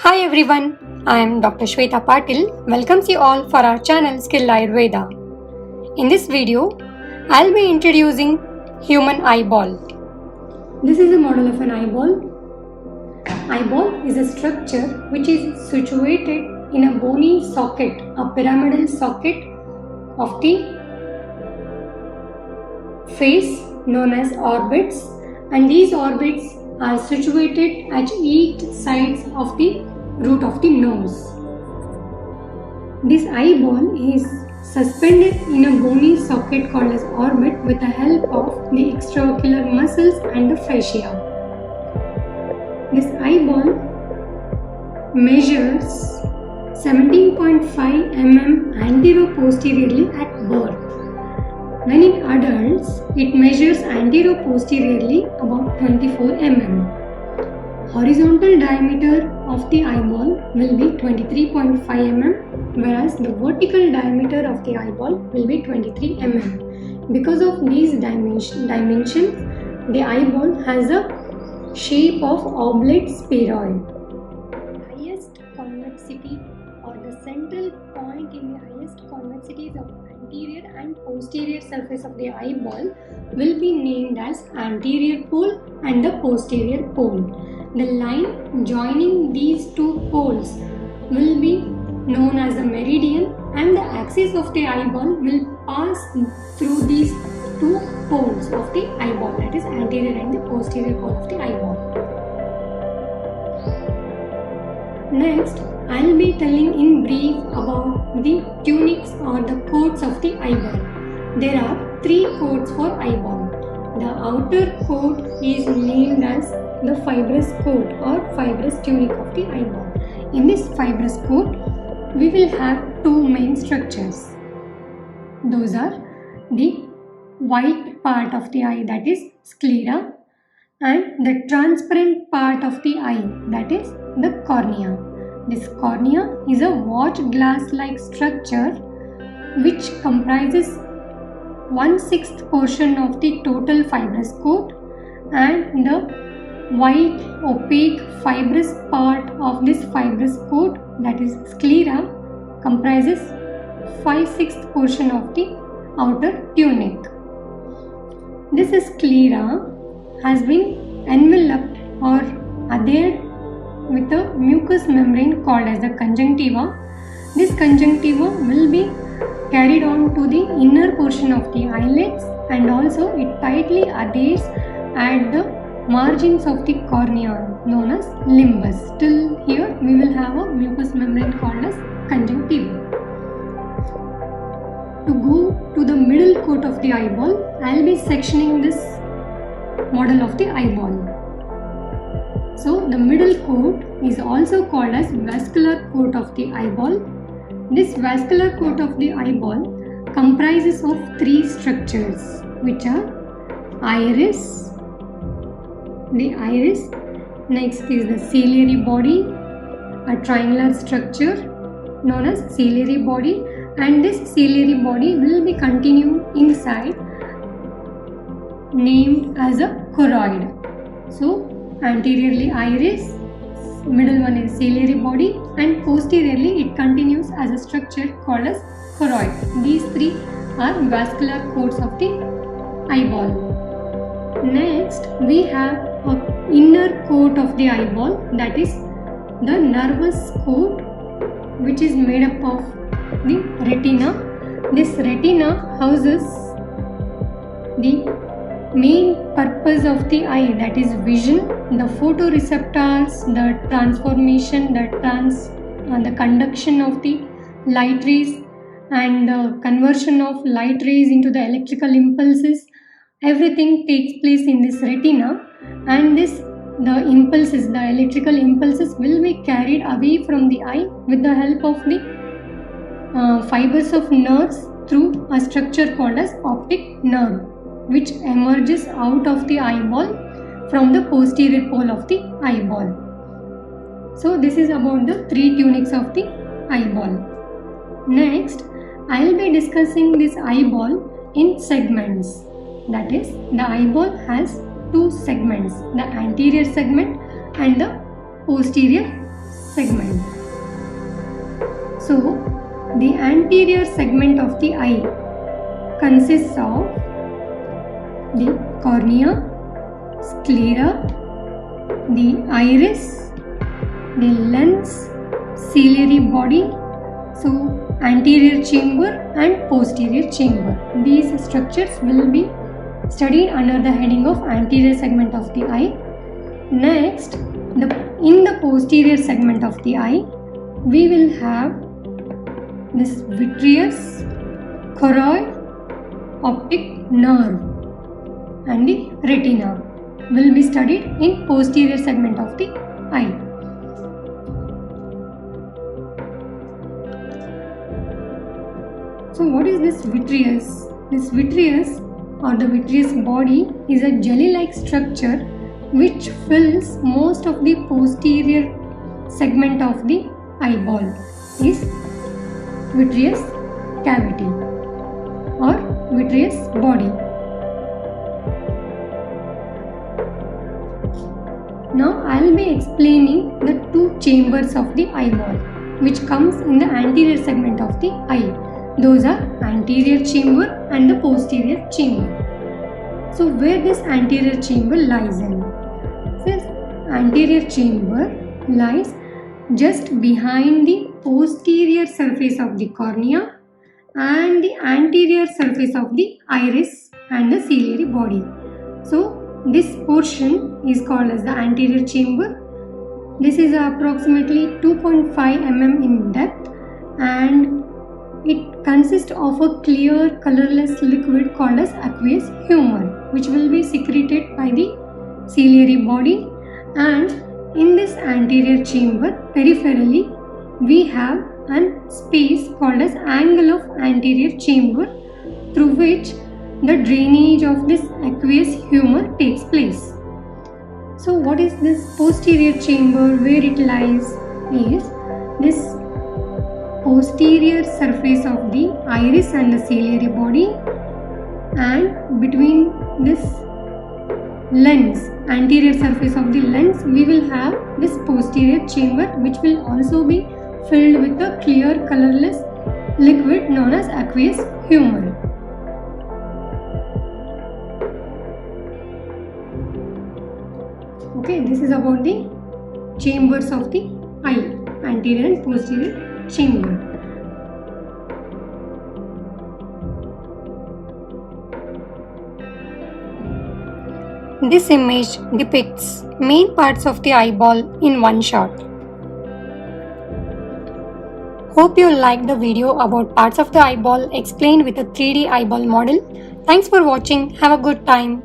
Hi everyone, I am Dr. Shweta Patil. Welcomes you all for our channel Skill Ayurveda. In this video, I'll be introducing human eyeball. This is a model of an eyeball. Eyeball is a structure which is situated in a bony socket, a pyramidal socket of the face known as orbits, and these orbits are situated at each sides of the root of the nose. This eyeball is suspended in a bony socket called as orbit with the help of the extraocular muscles and the fascia. This eyeball measures 17.5 mm anterior-posteriorly at birth. When in adults, it measures anterior-posteriorly about 24 mm. Horizontal diameter of the eyeball will be 23.5 mm, whereas the vertical diameter of the eyeball will be 23 mm. Because of these dimensions, the eyeball has a shape of oblate spheroid. Highest convexity or the central point in the highest convexities of anterior and posterior surface of the eyeball will be named as anterior pole and the posterior pole. The line joining these two poles will be known as a meridian, and the axis of the eyeball will pass through these two poles of the eyeball, that is anterior and the posterior pole of the eyeball. Next, I will be telling in brief about the tunics or the coats of the eyeball. There are three coats for eyeball. The outer coat is named as the fibrous coat or fibrous tunic of the eyeball. In this fibrous coat, we will have two main structures. Those are the white part of the eye, that is sclera, and the transparent part of the eye, that is the cornea. This cornea is a watch glass like structure which comprises 1/6 portion of the total fibrous coat, and the white opaque fibrous part of this fibrous coat, that is sclera, comprises 5/6 portion of the outer tunic. This sclera has been enveloped or adhered with a mucous membrane called as the conjunctiva. This conjunctiva will be carried on to the inner portion of the eyelids, and also it tightly adheres at the margins of the cornea known as limbus. Till here we will have a mucous membrane called as conjunctiva. To go to the middle coat of the eyeball, I will be sectioning this model of the eyeball. So the middle coat is also called as vascular coat of the eyeball. This vascular coat of the eyeball comprises of three structures, which are iris, the iris, next is the ciliary body, a triangular structure known as ciliary body, and this ciliary body will be continued inside, named as a choroid. So anteriorly iris, middle one is ciliary body, and posteriorly it continues as a structure called as choroid. These three are vascular coats of the eyeball. Next, we have an inner coat of the eyeball, that is the nervous coat, which is made up of the retina. This retina houses the main purpose of the eye, that is vision, the photoreceptors, the transformation, the conduction of the light rays, and the conversion of light rays into the electrical impulses. Everything takes place in this retina, and the electrical impulses will be carried away from the eye with the help of the fibers of nerves through a structure called as optic nerve, which emerges out of the eyeball from the posterior pole of the eyeball. So this is about the three tunics of the eyeball. Next, I will be discussing this eyeball in segments. That is, the eyeball has two segments, the anterior segment and the posterior segment. So, the anterior segment of the eye consists of the cornea, sclera, the iris, the lens, ciliary body, so anterior chamber and posterior chamber. These structures will be studied under the heading of anterior segment of the eye. Next, in the posterior segment of the eye, we will have this vitreous, choroid, optic nerve and the retina will be studied in posterior segment of the eye. So what is this vitreous? This vitreous or the vitreous body is a jelly-like structure which fills most of the posterior segment of the eyeball is vitreous cavity or vitreous body. Now I will be explaining the two chambers of the eyeball which comes in the anterior segment of the eye. Those are anterior chamber and the posterior chamber. So where this anterior chamber lies in? This anterior chamber lies just behind the posterior surface of the cornea and the anterior surface of the iris and the ciliary body. So this portion is called as the anterior chamber. This is approximately 2.5 mm in depth and it consists of a clear colorless liquid called as aqueous humor, which will be secreted by the ciliary body. And in this anterior chamber, peripherally, we have a space called as angle of anterior chamber, through which the drainage of this aqueous humor takes place. So what is this posterior chamber? Where it lies is this posterior surface of the iris and the ciliary body, and between this lens, anterior surface of the lens, we will have this posterior chamber which will also be filled with a clear colorless liquid known as aqueous humor. Okay, this is about the chambers of the eye, anterior and posterior chamber. This image depicts main parts of the eyeball in one shot. Hope you liked the video about parts of the eyeball explained with a 3D eyeball model. Thanks for watching. Have a good time.